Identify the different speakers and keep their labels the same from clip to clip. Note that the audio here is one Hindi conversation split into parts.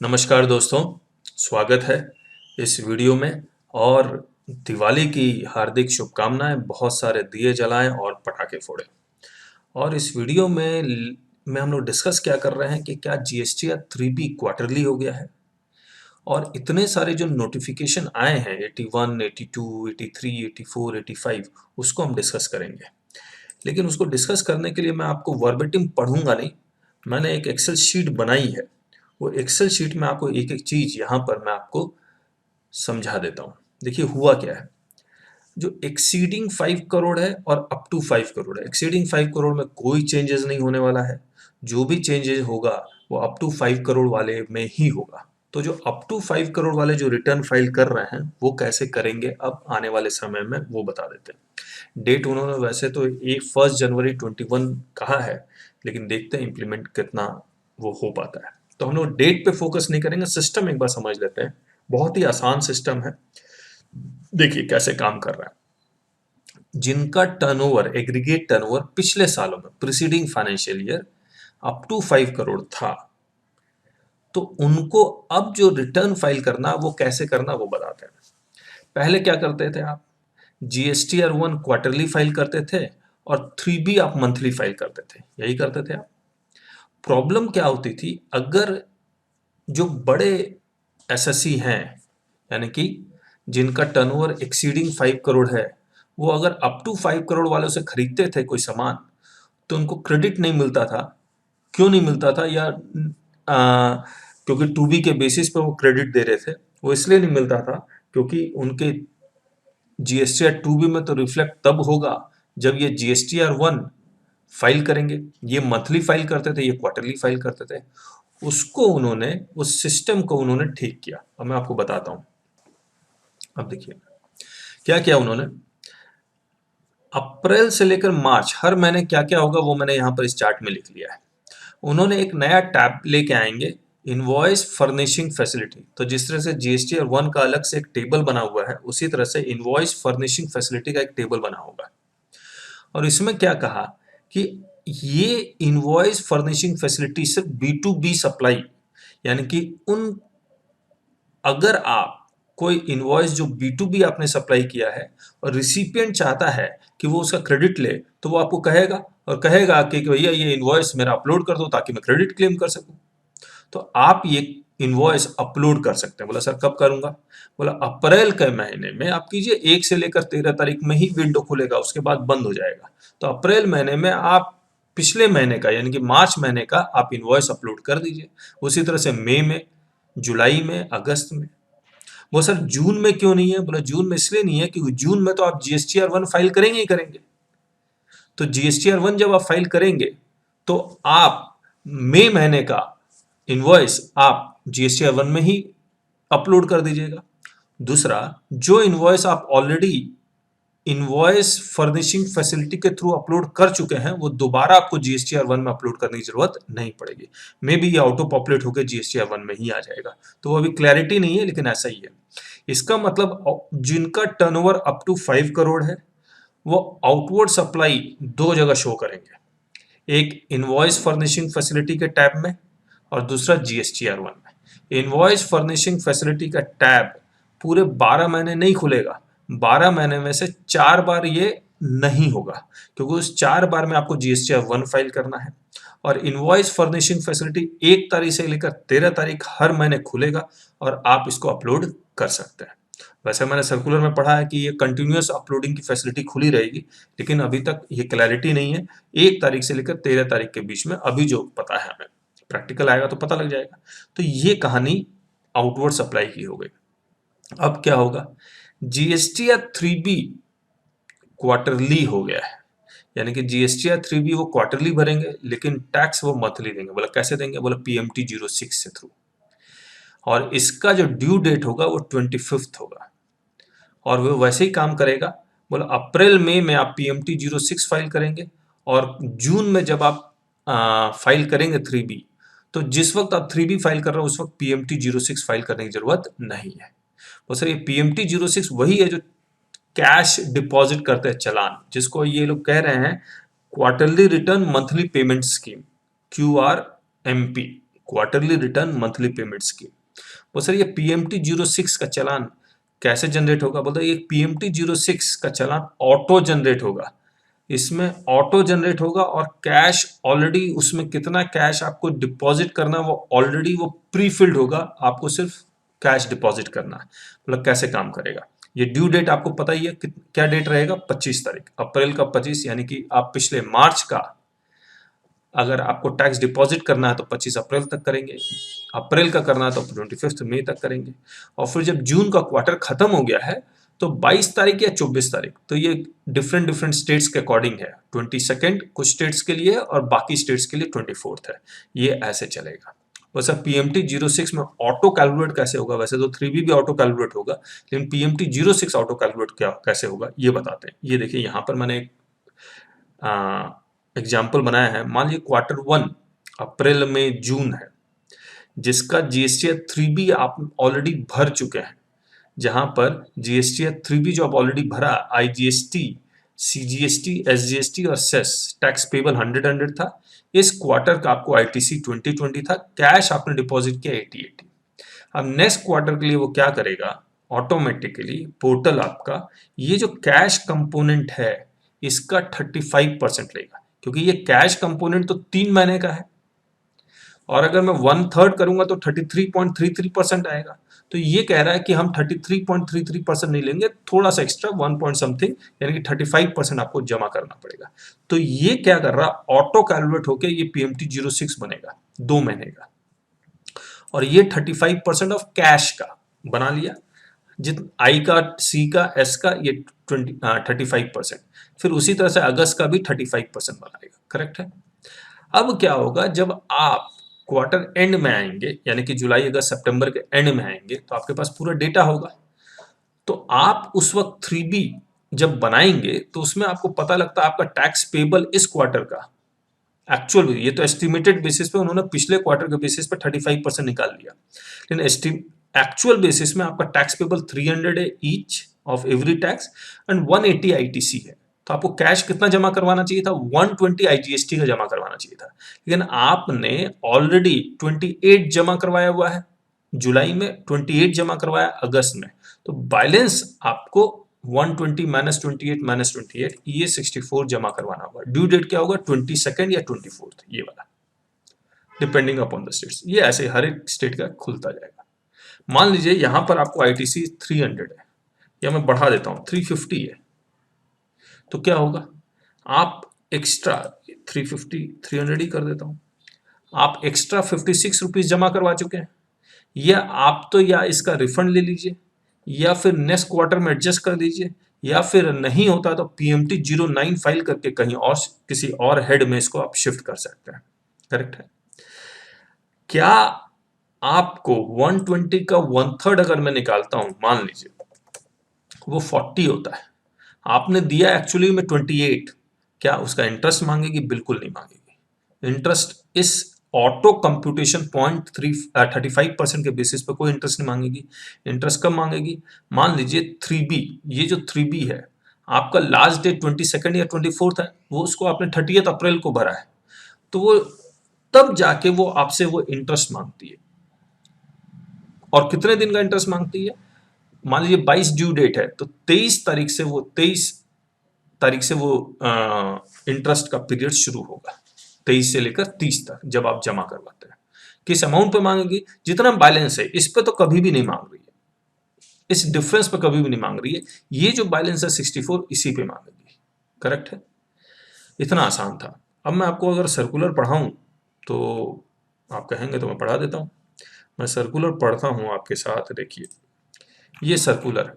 Speaker 1: नमस्कार दोस्तों, स्वागत है इस वीडियो में। और दिवाली की हार्दिक शुभकामनाएं। बहुत सारे दिए जलाएं और पटाखे फोड़ें। और इस वीडियो में हम लोग डिस्कस क्या कर रहे हैं कि क्या जीएसटी या 3B क्वार्टरली हो गया है। और इतने सारे जो नोटिफिकेशन आए हैं 81, 82, 83, 84, 85, उसको हम डिस्कस करेंगे। लेकिन उसको डिस्कस करने के लिए मैं आपको वर्बेटिम पढ़ूंगा नहीं। मैंने एक एक्सेल शीट बनाई है। वो एक्सेल शीट में आपको एक एक चीज यहाँ पर मैं आपको समझा देता हूँ। देखिए हुआ क्या है। जो एक्सीडिंग 5 करोड़ है और अप टू 5 करोड़ है। एक्सीडिंग 5 करोड़ में कोई चेंजेस नहीं होने वाला है। जो भी चेंजेस होगा वो अप टू 5 करोड़ वाले में ही होगा। तो जो अप टू 5 करोड़ वाले जो रिटर्न फाइल कर रहे हैं वो कैसे करेंगे अब आने वाले समय में वो बता देते हैं। डेट उन्होंने वैसे तो 1 जनवरी 21 कहा है, लेकिन देखते हैं इम्प्लीमेंट कितना वो हो पाता है। तो हम लोग डेट पे फोकस नहीं करेंगे, सिस्टम एक बार समझ लेते हैं। बहुत ही आसान सिस्टम है। देखिए कैसे काम कर रहा है। जिनका टर्नओवर, एग्रीगेट टर्नओवर पिछले सालों में preceding financial year up to 5 crore था, तो उनको अब जो रिटर्न फाइल करना वो कैसे करना वो बताते हैं। पहले क्या करते थे आप, GSTR 1 क्वार्टरली फाइल करते थे और 3B आप मंथली फाइल करते थे, यही करते थे आप। प्रॉब्लम क्या होती थी, अगर जो बड़े एसएससी हैं, यानी कि जिनका टर्नओवर एक्सीडिंग 5 करोड़ है, वो अगर अप टू 5 करोड़ वालों से खरीदते थे कोई सामान, तो उनको क्रेडिट नहीं मिलता था। क्यों नहीं मिलता था, या क्योंकि 2B के बेसिस पे वो क्रेडिट दे रहे थे। वो इसलिए नहीं मिलता था क्योंकि उनके GSTR 2B में तो रिफ्लेक्ट तब होगा जब ये GSTR 1 फाइल करेंगे। ये मंथली फाइल करते थे, ये क्वार्टरली फाइल करते थे। उसको उन्होंने, उस सिस्टम को उन्होंने ठीक किया। अब मैं आपको बताता हूं। अब देखिए क्या किया उन्होंने। अप्रैल से लेकर मार्च हर महीने क्या क्या होगा वो मैंने यहां पर इस चार्ट में लिख लिया है। उन्होंने एक नया टैब लेके आएंगे, इनवॉइस फर्निशिंग फैसिलिटी। तो जिस तरह से GSTR 1 का अलग से एक टेबल बना हुआ है, उसी तरह से इनवॉइस फर्निशिंग फैसिलिटी का एक टेबल बना होगा। और इसमें क्या कहा कि ये इनवॉइस फर्निशिंग फैसिलिटी सिर्फ B2B सप्लाई, यानी कि उन, अगर आप कोई इनवॉइस जो B2B आपने सप्लाई किया है और रिसिपिएंट चाहता है कि वो उसका क्रेडिट ले, तो वो आपको कहेगा और कहेगा कि भैया ये इनवॉइस मेरा अपलोड कर दो ताकि मैं क्रेडिट क्लेम कर सकूं। तो आप ये इनवॉइस अपलोड कर सकते हैं। बोला सर कब करूंगा। बोला अप्रैल के महीने में आप कीजिए, 1 से लेकर 13 तारीख में ही विंडो खुलेगा, उसके बाद बंद हो जाएगा। तो अप्रैल महीने में आप पिछले महीने का यानी कि मार्च महीने का आप इनवॉइस अपलोड कर दीजिए। उसी तरह से मई में, जुलाई में, अगस्त में। वो सर जून में क्यों नहीं है। बोला जून में इसलिए नहीं है क्योंकि जून में तो आप GSTR 1 फाइल करेंगे ही करेंगे। तो GSTR 1 जब आप फाइल करेंगे तो आप मई महीने का इनवॉइस आप GSTR 1 में ही अपलोड कर दीजिएगा। दूसरा, जो इनवॉइस आप ऑलरेडी इनवॉइस फर्निशिंग फैसिलिटी के थ्रू अपलोड कर चुके हैं, वो दोबारा आपको GSTR 1 में अपलोड करने की जरूरत नहीं पड़ेगी। मे बी ये ऑटो पॉपुलेट होकर GSTR 1 में ही आ जाएगा। तो वो अभी क्लैरिटी नहीं है, लेकिन ऐसा ही है। इसका मतलब जिनका टर्नओवर अप टू 5 करोड़ है वो आउटवर्ड सप्लाई दो जगह शो करेंगे, एक इनवॉइस फर्निशिंग फैसिलिटी के टैब में और दूसरा GSTR 1 में। इनवॉइस फर्निशिंग फैसिलिटी का टैब पूरे 12 महीने नहीं खुलेगा। 12 महीने में से 4 बार ये नहीं होगा, क्योंकि उस 4 बार में आपको GSTR 1 फाइल करना है। और इनवॉइस फर्निशिंग फैसिलिटी 1 तारीख से लेकर 13 तारीख हर महीने खुलेगा और आप इसको अपलोड कर सकते हैं। वैसे मैंने सर्कुलर में पढ़ा है कि ये कंटिन्यूअस अपलोडिंग की फैसिलिटी खुली रहेगी, लेकिन अभी तक ये क्लैरिटी नहीं है। 1 तारीख से लेकर 13 तारीख के बीच में अभी जो पता है हमें, प्रैक्टिकल आएगा तो पता लग जाएगा। तो ये कहानी आउटवर्ड सप्लाई की हो गई। अब क्या होगा, GSTR 3B क्वार्टरली हो गया है, यानी कि GSTR 3B वो क्वार्टरली भरेंगे लेकिन टैक्स वो मंथली देंगे। बोला कैसे देंगे। बोला PMT 06 से थ्रू। और इसका जो ड्यू डेट होगा वो 25 होगा और वो वैसे ही काम करेगा। बोला अप्रैल मई में आप PMT 06 फाइल करेंगे और जून में जब आप फाइल करेंगे 3B, तो जिस वक्त आप 3B फाइल कर रहे हो उस वक्त PMT 06 फाइल करने की जरूरत नहीं है। तो सर ये PMT 06 वही है जो कैश डिपॉजिट करते हैं चालान, जिसको ये लोग कह रहे हैं quarterly return monthly payment scheme, QRMP, quarterly return monthly payment scheme. वो सर ये PMT 06 का चालान कैसे जनरेट होगा? बोलते ये PMT 06 का चालान ऑटो जनरेट होगा। इसमें ऑटो जनरेट होगा और कैश ऑलरेडी उसमें कितना कैश आपको डिपॉजिट करना वो ऑलरेडी वो प्री फिल्ड होगा, आपको सिर्फ कैश डिपॉजिट करना है। मतलब कैसे काम करेगा? ये ड्यू डेट आपको पता ही है क्या डेट रहेगा? 25 तारीख, अप्रैल का 25, यानी कि आप पिछले मार्च का अगर आपको टैक्स डिपॉजिट करना है तो 25 अप्रैल तक करेंगे, अप्रैल का करना है तो 25 मई तक करेंगे, और फिर जब जून का क्वार्टर खत्म हो गया है तो 22 तारीख या 24 तारीख, तो ये डिफरेंट डिफरेंट स्टेट्स के अकॉर्डिंग है। 22 कुछ स्टेट्स के लिए और बाकी स्टेट्स के लिए 24 है। ये ऐसे चलेगा। वैसे PMT 06 में ऑटो कैलकुलेट कैसे होगा? वैसे तो 3B भी ऑटो कैलकुलेट होगा, लेकिन PMT 06 ऑटो कैलकुलेट क्या कैसे होगा ये बताते हैं। ये देखिए यहाँ पर मैंने एक एग्जाम्पल बनाया है। मान लीजिए क्वार्टर 1 अप्रैल में जून है, जिसका GST 3B आप ऑलरेडी भर चुके हैं, जहां पर GST 3B जो आप ऑलरेडी भरा, IGST, CGST, SGST और सेस टैक्स पेबल 100 था। इस क्वार्टर का आपको ITC 2020 था, कैश आपने डिपॉजिट किया 80। अब नेक्स्ट क्वार्टर के लिए वो क्या करेगा? ऑटोमेटिकली पोर्टल आपका ये जो कैश कंपोनेंट है इसका 35% लेगा, क्योंकि ये कैश कंपोनेंट तो 3 महीने का है, और अगर मैं 1/3 करूंगा तो 33.33% आएगा। तो ये कह रहा है कि हम 33.33% नहीं लेंगे, थोड़ा सा एक्स्ट्रा 1 पॉइंट समथिंग, यानी कि 35% आपको जमा करना पड़ेगा। तो ये क्या कर रहा? ऑटो कैलकुलेट होके ये PMT 06 बनेगा 2 महीने का, और ये 35% ऑफ कैश का बना लिया। जित I का, C का, S का ये 35%, फिर उसी तरह से अगस्त का भी 35% बनाएगा। करेक्ट है। अब क्या होगा? जब आप क्वार्टर एंड में आएंगे, यानी कि जुलाई, अगस्त, सितंबर के एंड में आएंगे, तो आपके पास पूरा डेटा होगा। तो आप उस वक्त 3B जब बनाएंगे तो उसमें आपको पता लगता है आपका टैक्स पेबल इस क्वार्टर का एक्चुअल, ये तो एस्टिमेटेड बेसिस पे उन्होंने पिछले क्वार्टर के बेसिस पे 35% निकाल लिया, लेकिन एक्चुअल बेसिस में आपका टैक्स पेबल 300 है each of every tax and 180 ITC है। तो आपको कैश कितना जमा करवाना चाहिए था? 120 IGST का जमा करवाना चाहिए था, लेकिन आपने ऑलरेडी 28 जमा करवाया हुआ है जुलाई में, 28 जमा करवाया अगस्त में, तो बैलेंस आपको 120 माइनस 28 ये 64 जमा करवाना होगा। ड्यू डेट क्या होगा? 22 या 24, ये वाला, डिपेंडिंग अपॉन द स्टेट्स। ये ऐसे हर एक स्टेट का खुलता जाएगा। मान लीजिए यहां पर आपको ITC 300 है, या मैं बढ़ा देता हूं 350 है, तो क्या होगा? आप एक्स्ट्रा 350 300 ही कर देता हूं, आप एक्स्ट्रा 56 रुपीज जमा करवा चुके हैं। या आप तो या इसका रिफंड ले लीजिए, या फिर नेक्स्ट क्वार्टर में एडजस्ट कर दीजिए, या फिर नहीं होता तो PMT 09 फाइल करके कहीं और किसी और हेड में इसको आप शिफ्ट कर सकते हैं। करेक्ट है। क्या आपको 120 का 1/3 अगर मैं निकालता हूं, मान लीजिए वो 40 होता है, आपने दिया एक्चुअली में 28, क्या उसका इंटरेस्ट मांगेगी? बिल्कुल नहीं मांगेगी। इंटरेस्ट इस ऑटो कंप्यूटेशन 35% के बेसिस पे कोई इंटरेस्ट नहीं मांगेगी। इंटरेस्ट कब मांगेगी? मान लीजिए 3B, ये जो 3B है आपका लास्ट डेट 22 या 24 है, वो उसको आपने 30 अप्रैल को भरा है, तो वो तब जाके वो आपसे वो इंटरेस्ट मांगती है। और कितने दिन का इंटरेस्ट मांगती है? मान लीजिए 22 ड्यू डेट है, तो 23 तारीख से वो इंटरेस्ट का पीरियड शुरू होगा, 23 से लेकर 30 तक, जब आप जमा करवाते हैं। किस अमाउंट पे मांगेगी? जितना बैलेंस है, इस पे तो कभी भी नहीं मांग रही है, इस डिफरेंस पे कभी भी नहीं मांग रही है। ये जो बैलेंस है 64, इसी पे मांगेगी। करेक्ट है। इतना आसान था। अब मैं आपको अगर सर्कुलर पढ़ाऊं तो आप कहेंगे तो मैं पढ़ा देता हूं। मैं सर्कुलर पढ़ता हूं आपके साथ। देखिए ये सर्कुलर,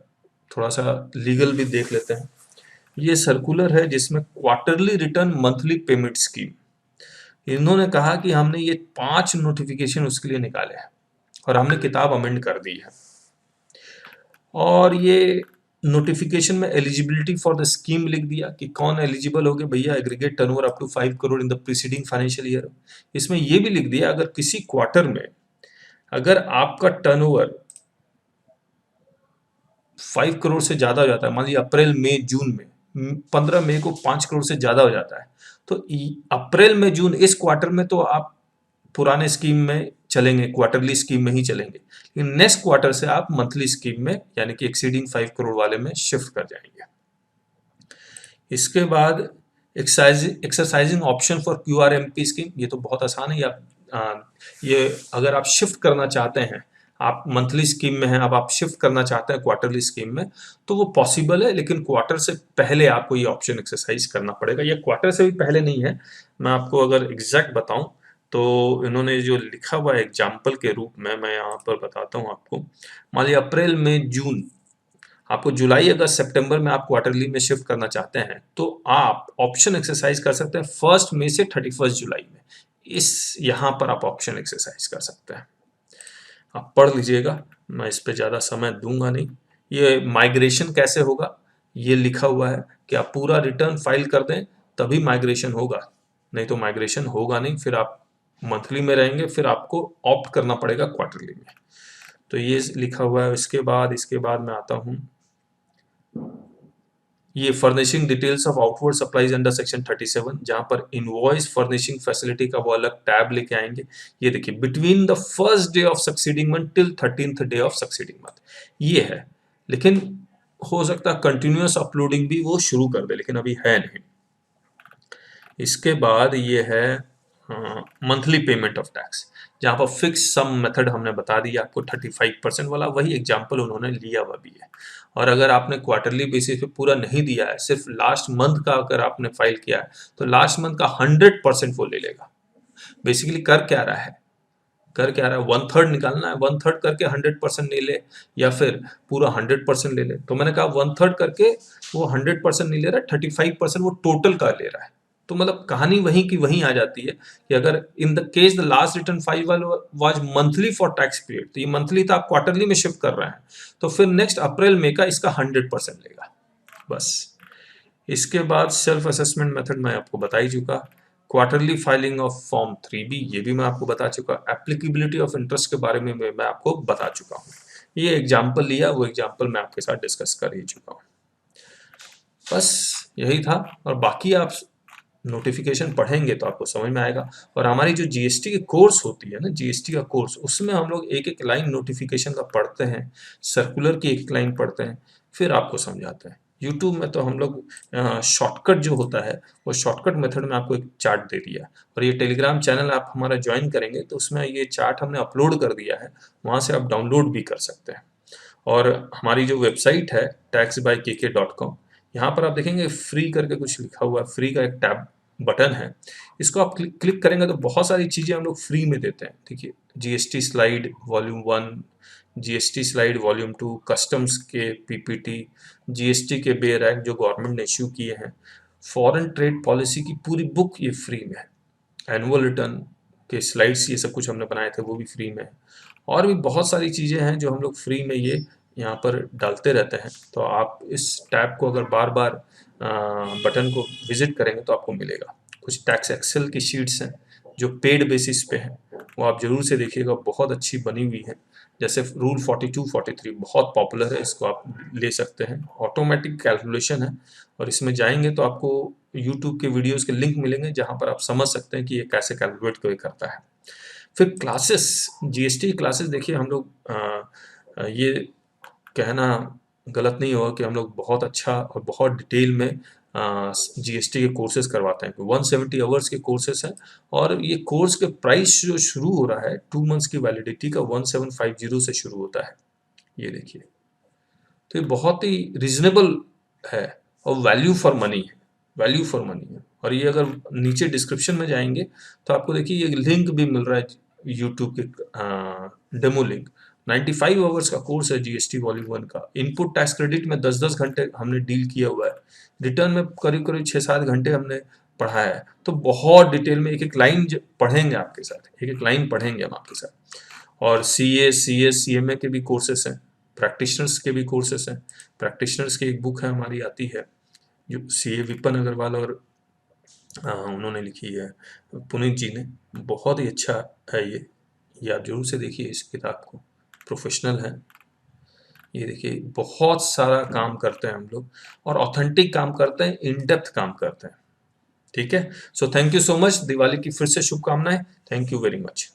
Speaker 1: थोड़ा सा लीगल भी देख लेते हैं। ये सर्कुलर है जिसमें quarterly return monthly payment scheme, इन्होंने कहा कि हमने ये 5 नोटिफिकेशन उसके लिए निकाले हैं और हमने किताब अमेंड कर दी है। और ये नोटिफिकेशन में एलिजिबिलिटी फॉर द स्कीम लिख दिया कि कौन एलिजिबल हो गए भैया, aggregate turnover up to 5 crore in the preceding financial year. इसमें ये भी लिख दिया अगर किसी क्वार्टर में अगर आपका टर्नओवर 5 करोड़ से ज्यादा हो जाता है, मान लीजिए अप्रैल मई जून में 15 मई को 5 करोड़ से ज्यादा हो जाता है, तो अप्रैल में जून इस क्वार्टर में तो आप पुराने स्कीम में चलेंगे, क्वार्टरली स्कीम में ही चलेंगे, लेकिन नेक्स्ट क्वार्टर से आप मंथली स्कीम में यानी कि एक्सीडिंग 5 करोड़ वाले में शिफ्ट कर जाएंगे। इसके बाद exercising option for QRMP scheme, ये तो बहुत आसान है। ये अगर आप शिफ्ट करना चाहते हैं, आप मंथली स्कीम में हैं, अब आप शिफ्ट करना चाहते हैं क्वार्टरली स्कीम में, तो वो पॉसिबल है, लेकिन क्वार्टर से पहले आपको ये ऑप्शन एक्सरसाइज करना पड़ेगा। ये क्वार्टर से भी पहले नहीं है, मैं आपको अगर एग्जैक्ट बताऊं तो इन्होंने जो लिखा हुआ है एग्जाम्पल के रूप में, मैं यहाँ पर बताता हूँ आपको। मान लीजिए अप्रैल मई जून, आपको जुलाई अगस्त सितंबर में आप क्वार्टरली में शिफ्ट करना चाहते हैं, तो आप ऑप्शन एक्सरसाइज कर सकते हैं 1 मई से 31 जुलाई में। इस यहाँ पर आप ऑप्शन एक्सरसाइज कर सकते हैं, आप पढ़ लीजिएगा, मैं इस पे ज़्यादा समय दूंगा नहीं। ये माइग्रेशन कैसे होगा ये लिखा हुआ है कि आप पूरा रिटर्न फाइल कर दें तभी माइग्रेशन होगा, नहीं तो माइग्रेशन होगा नहीं, फिर आप मंथली में रहेंगे, फिर आपको ऑप्ट करना पड़ेगा क्वार्टरली में। तो ये लिखा हुआ है। इसके बाद मैं आता हूँ, ये furnishing details of outward supplies under section 37, जहां पर इनवॉइस फर्निशिंग फैसिलिटी का वो अलग टैब लेके आएंगे। ये देखिए, between the first day of succeeding month till 13th day of succeeding month, ये है। लेकिन हो सकता है कंटिन्यूअस अपलोडिंग भी वो शुरू कर दे, लेकिन अभी है नहीं। इसके बाद ये है मंथली पेमेंट ऑफ टैक्स, जहाँ पर फिक्स सम मेथड हमने बता दिया आपको 35% वाला, वही एग्जाम्पल उन्होंने लिया हुआ भी है। और अगर आपने क्वार्टरली बेसिस पे पूरा नहीं दिया है, सिर्फ लास्ट मंथ का अगर आपने फाइल किया है, तो लास्ट मंथ का 100% वो ले लेगा। बेसिकली कर क्या रहा है, 1/3 निकालना है, 1/3 करके 100% ले ले, या फिर पूरा 100% ले ले। तो मैंने कहा 1/3 करके वो 100% नहीं ले रहा, 35% वो टोटल का ले रहा है। तो मतलब कहानी वहीं की वहीं आ जाती है कि अगर in the case the last return file was monthly for tax period, तो ये मंथली था, आप क्वार्टरली में शिफ्ट कर रहे हैं, तो फिर नेक्स्ट अप्रैल मई का इसका 100% लेगा बस। इसके बाद सेल्फ असेसमेंट मेथड मैं आपको बता ही चुका। Quarterly filing of form 3B, ये भी मैं आपको बता चुका। एप्लीकेबिलिटी ऑफ इंटरेस्ट के बारे में मैं आपको बता चुका हूँ। ये एग्जाम्पल लिया, वो एग्जाम्पल मैं आपके साथ डिस्कस कर ही चुका हूँ। बस यही था, और बाकी आप नोटिफिकेशन पढ़ेंगे तो आपको समझ में आएगा। और हमारी जो जीएसटी की कोर्स होती है ना, जीएसटी का कोर्स, उसमें हम लोग एक एक लाइन नोटिफिकेशन का पढ़ते हैं, सर्कुलर की एक एक लाइन पढ़ते हैं, फिर आपको समझाते हैं। यूट्यूब में तो हम लोग शॉर्टकट जो होता है, वो शॉर्टकट मेथड में आपको एक चार्ट दे दिया। और ये टेलीग्राम चैनल आप हमारा ज्वाइन करेंगे तो उसमें ये चार्ट हमने अपलोड कर दिया है, वहाँ से आप डाउनलोड भी कर सकते हैं। और हमारी जो वेबसाइट है taxbykk.com, यहाँ पर आप देखेंगे फ्री करके कुछ लिखा हुआ है, फ्री का एक टैब बटन है, इसको आप क्लिक करेंगे तो बहुत सारी चीज़ें हम लोग फ्री में देते हैं। देखिए, GST slide volume 1, GST slide volume 2, customs के पीपीटी, जीएसटी के बेयर एक्ट जो गवर्नमेंट ने इश्यू किए हैं, फॉरेन ट्रेड पॉलिसी की पूरी बुक ये फ्री में है, एनुअल रिटर्न के स्लाइड्स ये सब कुछ हमने बनाए थे वो भी फ्री में है, और भी बहुत सारी चीज़ें हैं जो हम लोग फ्री में ये यहाँ पर डालते रहते हैं। तो आप इस टैब को अगर बार बार बटन को विजिट करेंगे तो आपको मिलेगा। कुछ टैक्स एक्सेल की शीट्स हैं जो पेड बेसिस पे हैं, वो आप जरूर से देखिएगा, बहुत अच्छी बनी हुई है। जैसे रूल 42, 43 बहुत पॉपुलर है, इसको आप ले सकते हैं, ऑटोमेटिक कैलकुलेशन है। और इसमें जाएंगे तो आपको यूट्यूब के वीडियोस के लिंक मिलेंगे जहाँ पर आप समझ सकते हैं कि ये कैसे कैलकुलेट कोई करता है। फिर क्लासेस, जीएसटी क्लासेस देखिए, हम लोग ये कहना गलत नहीं होगा कि हम लोग बहुत अच्छा और बहुत डिटेल में जीएसटी के कोर्सेज करवाते हैं। 170 आवर्स के कोर्सेज हैं, और ये कोर्स के प्राइस जो शुरू हो रहा है 2 मंथ्स की वैलिडिटी का 1750 से शुरू होता है। ये देखिए, तो ये बहुत ही रिजनेबल है और वैल्यू फॉर मनी है, वैल्यू फॉर मनी है। और ये अगर नीचे डिस्क्रिप्शन में जाएंगे तो आपको देखिए ये लिंक भी मिल रहा है, यूट्यूब के डेमो लिंक। 95 आवर्स का कोर्स है जीएसटी वॉल्यूम 1 का। इनपुट टैक्स क्रेडिट में 10-10 घंटे हमने डील किया हुआ है, रिटर्न में करीब करीब 6-7 घंटे हमने पढ़ाया है। तो बहुत डिटेल में एक एक लाइन पढ़ेंगे आपके साथ, एक एक लाइन पढ़ेंगे हम आपके साथ। और सीए, सीएस, सीएमए के भी कोर्सेस हैं, प्रैक्टिशनर्स के भी कोर्सेस हैं। प्रैक्टिशनर्स की एक बुक है हमारी आती है जो सीए विपिन अग्रवाल और उन्होंने लिखी है, पुनीत जी ने, बहुत ही अच्छा है ये आप जरूर से देखिए इस किताब को, प्रोफेशनल है। ये देखिए, बहुत सारा काम करते हैं हम लोग, और ऑथेंटिक काम करते हैं, इन डेप्थ काम करते हैं। ठीक है, so thank you so much, Diwali की फिर से शुभकामनाएं। Thank you very much.